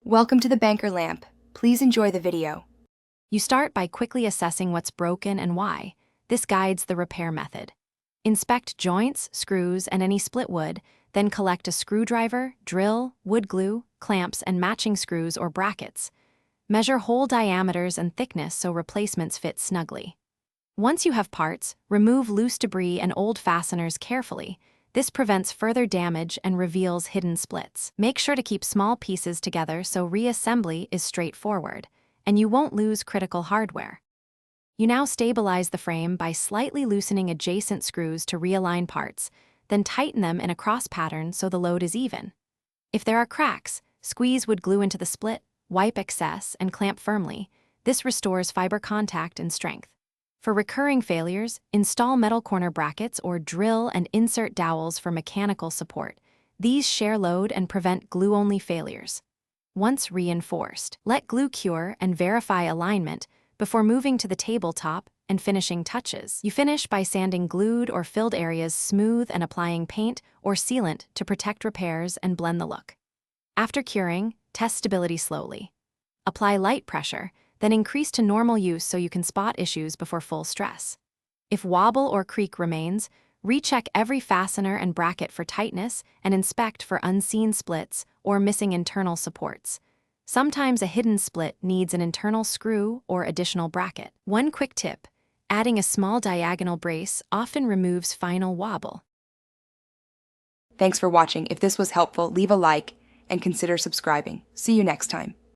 Welcome to the Banker Lamp. Please enjoy the video. You start by quickly assessing what's broken and why. This guides the repair method. Inspect joints, screws, and any split wood, then collect a screwdriver, drill, wood glue, clamps, and matching screws or brackets. Measure hole diameters and thickness so replacements fit snugly. Once you have parts, remove loose debris and old fasteners carefully. This prevents further damage and reveals hidden splits. Make sure to keep small pieces together so reassembly is straightforward, and you won't lose critical hardware. You now stabilize the frame by slightly loosening adjacent screws to realign parts, then tighten them in a cross pattern so the load is even. If there are cracks, squeeze wood glue into the split, wipe excess, and clamp firmly. This restores fiber contact and strength. For recurring failures, install metal corner brackets or drill and insert dowels for mechanical support. These share load and prevent glue-only failures. Once reinforced, let glue cure and verify alignment before moving to the tabletop and finishing touches. You finish by sanding glued or filled areas smooth and applying paint or sealant to protect repairs and blend the look. After curing, test stability slowly. Apply light pressure, then increase to normal use so you can spot issues before full stress. If wobble or creak remains, recheck every fastener and bracket for tightness and inspect for unseen splits or missing internal supports. Sometimes a hidden split needs an internal screw or additional bracket. One quick tip: adding a small diagonal brace often removes final wobble. Thanks for watching. If this was helpful, leave a like and consider subscribing. See you next time.